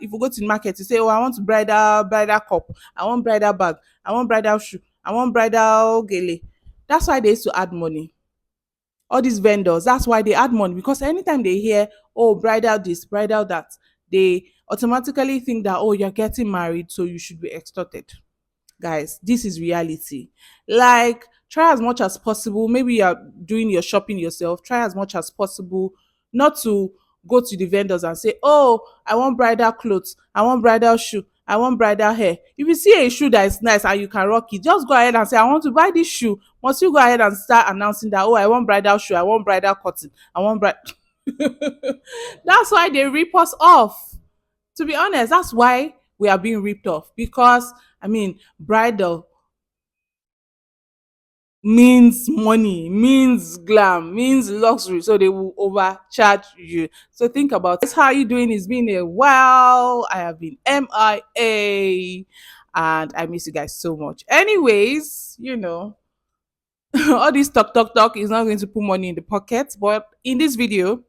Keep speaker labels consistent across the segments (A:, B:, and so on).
A: if you go to the market, you say, oh, I want bridal cup, I want bridal bag, I want bridal shoe, I want bridal gele. That's why they used to add money. All these vendors, that's why they add money, because anytime they hear, oh, bridal this, bridal that, they automatically think that, oh, you're getting married, so you should be extorted. Guys, this is reality. Like, try as much as possible. Maybe you're doing your shopping yourself. Try as much as possible not to go to the vendors and say, oh, I want bridal clothes, I want bridal shoe, I want bridal hair. If you see a shoe that is nice and you can rock it, just go ahead and say, I want to buy this shoe. Once you go ahead and start announcing that, oh, I want bridal shoe, I want bridal cotton, I want bridal. That's why they rip us off. To be honest, that's why we are being ripped off, because I mean, bridal means money, means glam, means luxury, so they will overcharge you. So think about this. How are you doing? It's been a while. I have been MIA, and I miss you guys so much. Anyways, all this talk is not going to put money in the pocket, but in this video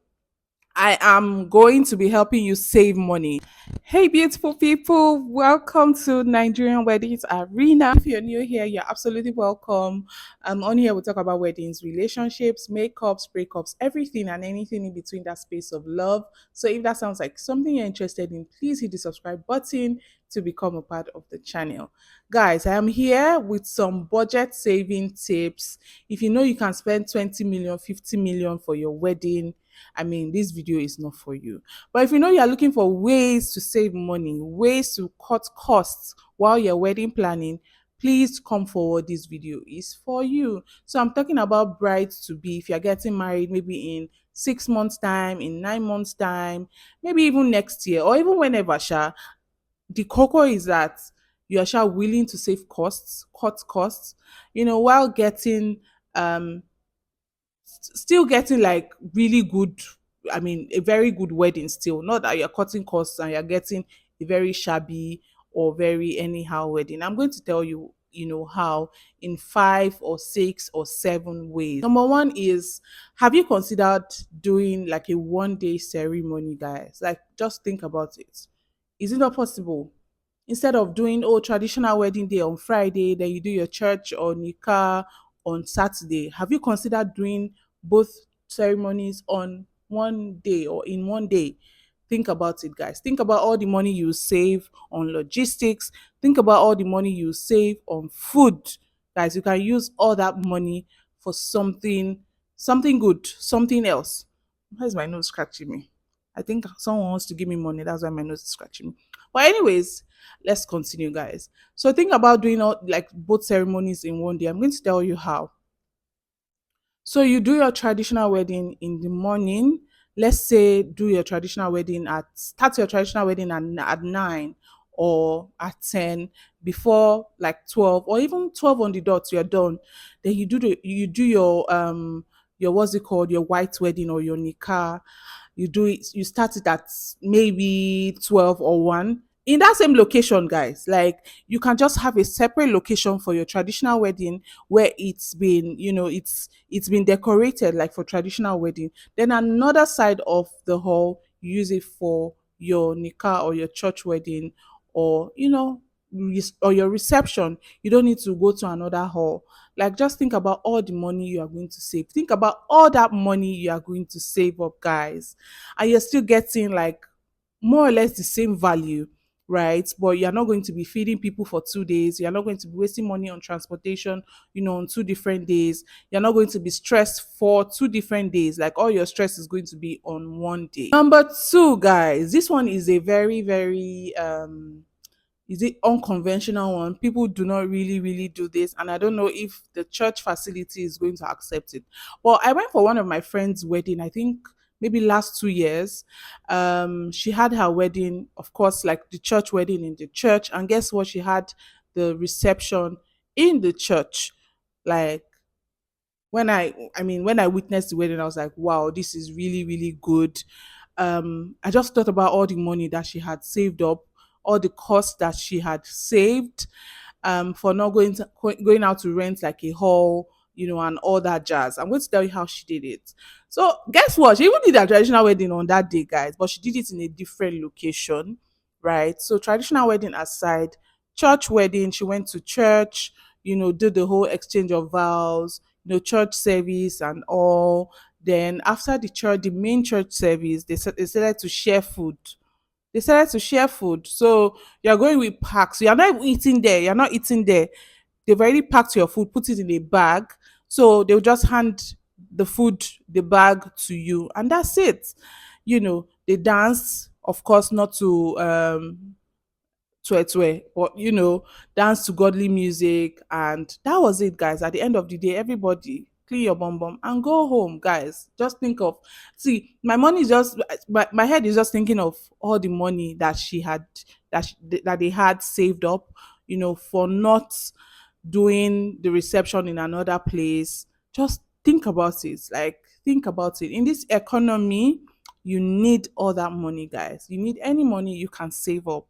A: I am going to be helping you save money. Hey, beautiful people, welcome to Nigerian Weddings Arena. If you're new here, you're absolutely welcome. On here, we talk about weddings, relationships, makeups, breakups, everything and anything in between that space of love. So, if that sounds like something you're interested in, please hit the subscribe button to become a part of the channel. Guys, I am here with some budget saving tips. If you know you can spend 20 million, 50 million for your wedding, I mean, this video is not for you. But if you know you're looking for ways to save money, ways to cut costs while you're wedding planning, please come forward. This video is for you. So I'm talking about brides to be. If you're getting married, maybe in 6 months' time, in 9 months' time, maybe even next year, or even whenever, Sha. The cocoa is that you are Sha willing to save costs, cut costs, while getting still getting like really good, I mean, a very good wedding still. Not that you're cutting costs and you're getting a very shabby or very anyhow wedding. I'm going to tell you, how in 5 or 6 or 7 ways. Number one is, have you considered doing like a 1 day ceremony, guys? Like, just think about it. Is it not possible? Instead of doing, oh, traditional wedding day on Friday, then you do your church or nikah on Saturday, have you considered doing both ceremonies on 1 day or in 1 day? Think about it, guys. Think about all the money you save on logistics. Think about all the money you save on food. Guys, you can use all that money for something good, something else. Why is my nose scratching me? I think someone wants to give me money. That's why my nose is scratching me. But anyways, let's continue, guys. So think about doing all like both ceremonies in 1 day. I'm going to tell you how. So you do your traditional wedding in the morning. Let's say do your traditional wedding start your traditional wedding at 9 or at 10, before like 12 or even 12 on the dot, you're done. Then you do your what's it called, your white wedding or your nikah. You start it at maybe 12 or 1 in that same location, guys. Like, you can just have a separate location for your traditional wedding, where it's been decorated like for traditional wedding. Then another side of the hall, use it for your nikah or your church wedding, or or your reception. You don't need to go to another hall. Like, just think about all the money you are going to save. Think about all that money you are going to save up, guys, and you're still getting like more or less the same value, right? But you're not going to be feeding people for 2 days. You're not going to be wasting money on transportation, on 2 different days. You're not going to be stressed for 2 different days. Like, all your stress is going to be on 1 day. Number two, guys, this one is a very, very is it unconventional one. People do not really really do this, and I don't know if the church facility is going to accept it. Well, I went for one of my friends' wedding, I think maybe last 2 years. She had her wedding, of course, like the church wedding in the church, and guess what, she had the reception in the church. Like, when I witnessed the wedding, I was like, wow, this is really really good. I just thought about all the money that she had saved up, all the costs that she had saved, for not going out to rent like a hall, and all that jazz. I'm going to tell you how she did it. So guess what? She even did a traditional wedding on that day, guys, but she did it in a different location, right? So traditional wedding aside, church wedding, she went to church, did the whole exchange of vows, church service and all. Then after the church, the main church service, they started to share food. They started to share food. So you're going with packs. You're not eating there. You're not eating there. They've already packed your food, put it in a bag. So they'll just hand the food, the bag to you, and that's it. They dance, of course, not to twe, but dance to godly music, and that was it, guys. At the end of the day, everybody clean your bum bum and go home, guys. Just think of, see, my money is just, my head is just thinking of all the money that she had, that they had saved up, for not doing the reception in another place. Just think about it. Like, think about it. In this economy, you need all that money, guys. You need any money you can save up.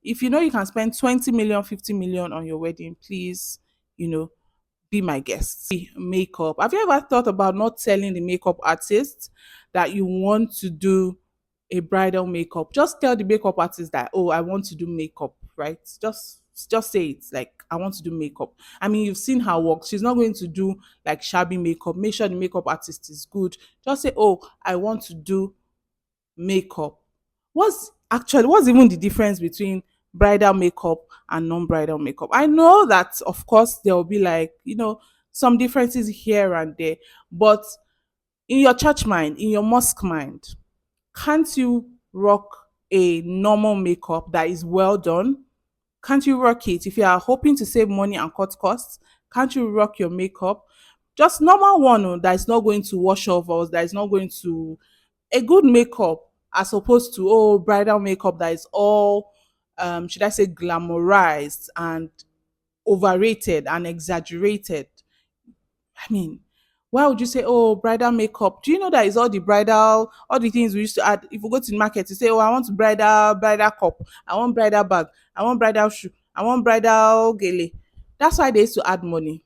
A: If you know you can spend 20 million, 50 million on your wedding, please, you know, be my guest. Makeup. Have you ever thought about not telling the makeup artist that you want to do a bridal makeup? Just tell the makeup artist that, oh, I want to do makeup, right? Just say it, like, I want to do makeup. I mean, you've seen her work. She's not going to do like shabby makeup. Make sure the makeup artist is good. Just say, oh, I want to do makeup. What's even the difference between bridal makeup and non-bridal makeup? I know that of course there will be, like, some differences here and there, but in your church mind, in your mosque mind, can't you rock a normal makeup that is well done? Can't you rock it? If you are hoping to save money and cut costs, can't you rock your makeup? Just normal one, oh, that is not going to wash off, or that is not going to, a good makeup, as opposed to, oh, bridal makeup that is all should I say glamorized and overrated and exaggerated. I mean, why would you say, oh, bridal makeup? Do you know that is all the things we used to add? If we go to the market, you say, oh, I want bridal cup, I want bridal bag, I want bridal shoe, I want bridal gele. That's why they used to add money.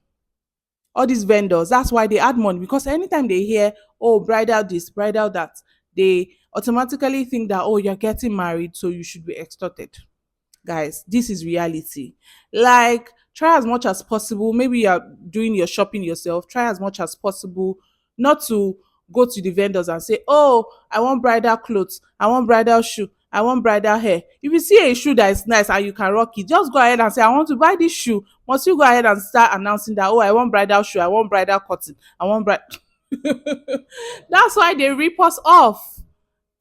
A: All these vendors, that's why they add money, because anytime they hear, oh, bridal this, bridal that, they automatically think that, oh, you're getting married, so you should be extorted. Guys, this is reality. Like, try as much as possible. Maybe you're doing your shopping yourself. Try as much as possible not to go to the vendors and say, oh, I want bridal clothes, I want bridal shoe, I want bridal hair. If you see a shoe that is nice and you can rock it, just go ahead and say, I want to buy this shoe. Must you go ahead and start announcing that, oh, I want bridal shoe, I want bridal cotton, I want bridal. That's why they rip us off.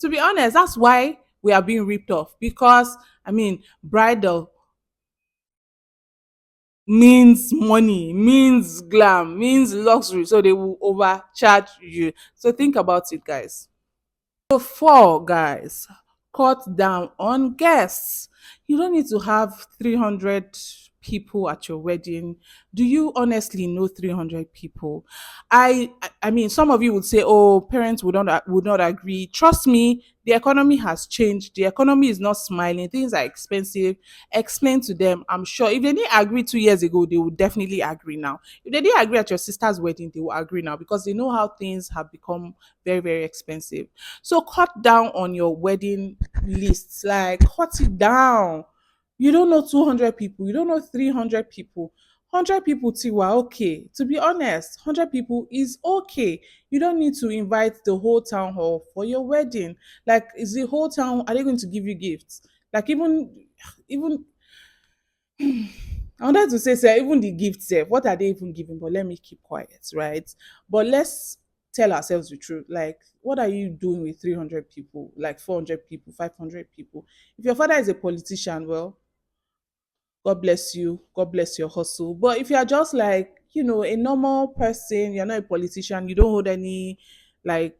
A: To be honest, that's why we are being ripped off, because I mean, bridal means money, means glam, means luxury, so they will overcharge you. So think about it, guys. So four, guys, cut down on guests. You don't need to have 300 people at your wedding. Do you honestly know 300 people? I mean, some of you would say, oh, parents would not agree. Trust me, the economy has changed. The economy is not smiling. Things are expensive. Explain to them. I'm sure if they didn't agree 2 years ago, they would definitely agree now. If they didn't agree at your sister's wedding, they will agree now, because they know how things have become very, very expensive. So cut down on your wedding lists. Like, cut it down. You don't know 200 people. You don't know 300 people. 100 people, Tiwa, okay. To be honest, 100 people is okay. You don't need to invite the whole town hall for your wedding. Like, is the whole town, are they going to give you gifts? Like, even I wanted to say, sir, even the gifts, sef, what are they even giving? But let me keep quiet, right? But let's tell ourselves the truth. Like, what are you doing with 300 people, like 400 people, 500 people? If your father is a politician, well, God bless you. God bless your hustle. But if you are just like, a normal person, you're not a politician, you don't hold any like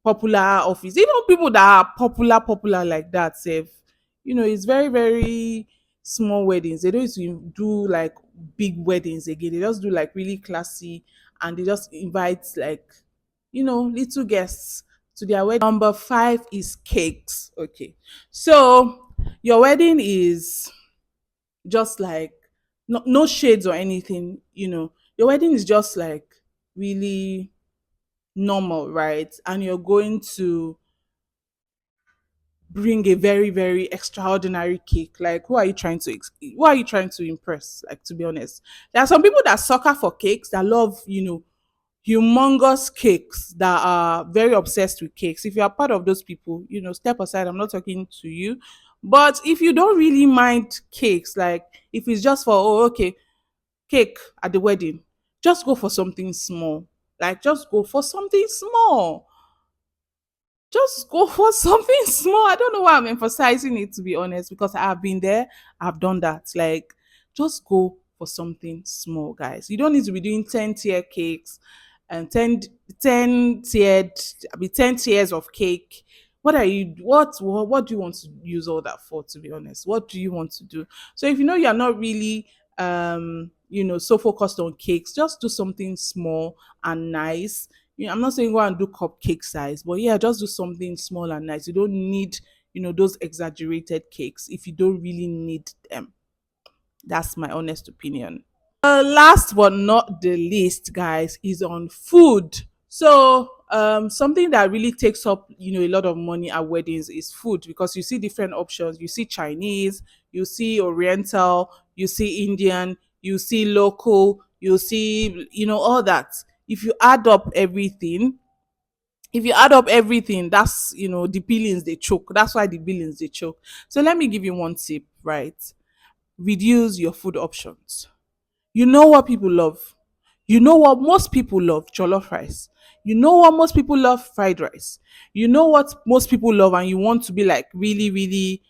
A: popular office. Even people that are popular like that, save, it's very, very small weddings. They don't used to do like big weddings again. They just do like really classy, and they just invite like, little guests to their wedding. Number five is cakes. Okay. So your wedding is just like, no shades or anything, your wedding is just like really normal, right? And you're going to bring a very, very extraordinary cake. Like, who are you trying to who are you trying to impress? Like, to be honest, there are some people that sucker for cakes, that love, humongous cakes, that are very obsessed with cakes. If you are part of those people, step aside. I'm not talking to you. But if you don't really mind cakes, like if it's just for, oh, okay, cake at the wedding, just go for something small. Like, just go for something small. Just go for something small. I don't know why I'm emphasizing it, to be honest, because I've been there, I've done that. Like, just go for something small, guys. You don't need to be doing 10 tier cakes and 10 tiered, 10 tiers of cake. What do you want to use all that for, to be honest? What do you want to do? So if you know you're not really so focused on cakes, just do something small and nice. I'm not saying go and do cupcake size, but yeah, just do something small and nice. You don't need, those exaggerated cakes if you don't really need them. That's my honest opinion. Last but not the least, guys, is on food. So, something that really takes up, a lot of money at weddings is food, because you see different options. You see Chinese, you see Oriental, you see Indian, you see local, you see, all that. If you add up everything, that's, the billings they choke. That's why the billings they choke. So let me give you one tip, right? Reduce your food options. You know what people love? You know what most people love? Jollof rice. You know what most people love? Fried rice. You know what most people love, and you want to be like really, really,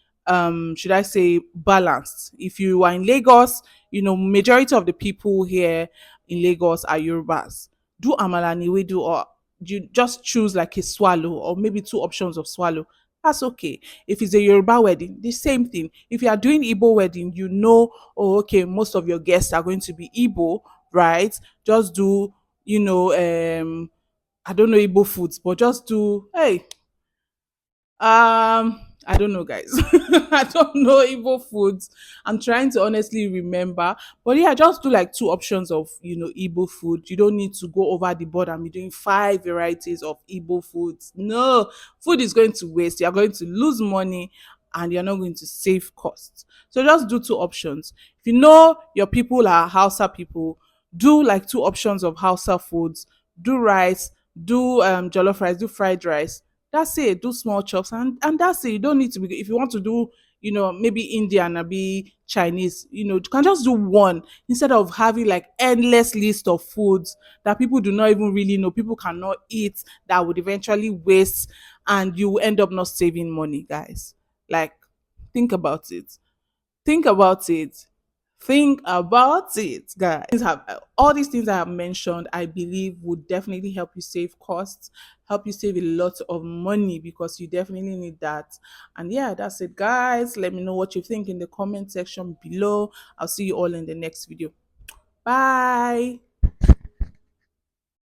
A: should I say, balanced. If you are in Lagos, majority of the people here in Lagos are Yorubas. Do amala and ewedu, or you just choose like a swallow, or maybe two options of swallow. That's okay. If it's a Yoruba wedding, the same thing. If you are doing Igbo wedding, oh, okay, most of your guests are going to be Igbo, right? Just do, I don't know Igbo foods, but just do, hey, I don't know, guys. I don't know Igbo foods. I'm trying to honestly remember. But yeah, just do like two options of, Igbo food. You don't need to go over the board and be doing five varieties of Igbo foods. No, food is going to waste. You're going to lose money, and you're not going to save costs. So just do two options. If you know your people are Hausa people, do like two options of Hausa foods. Do rice, do jollof rice, do fried rice. That's it. Do small chops, and that's it. You don't need to be, if you want to do, maybe Indian or be Chinese, you can just do one, instead of having like endless list of foods that people do not even really know, people cannot eat, that would eventually waste, and you will end up not saving money, guys. Like, think about it. Think about it. Think about it, guys. All these things I have mentioned, I believe would definitely help you save costs, help you save a lot of money, because you definitely need that. And yeah, that's it, guys. Let me know what you think in the comment section below. I'll see you all in the next video. Bye.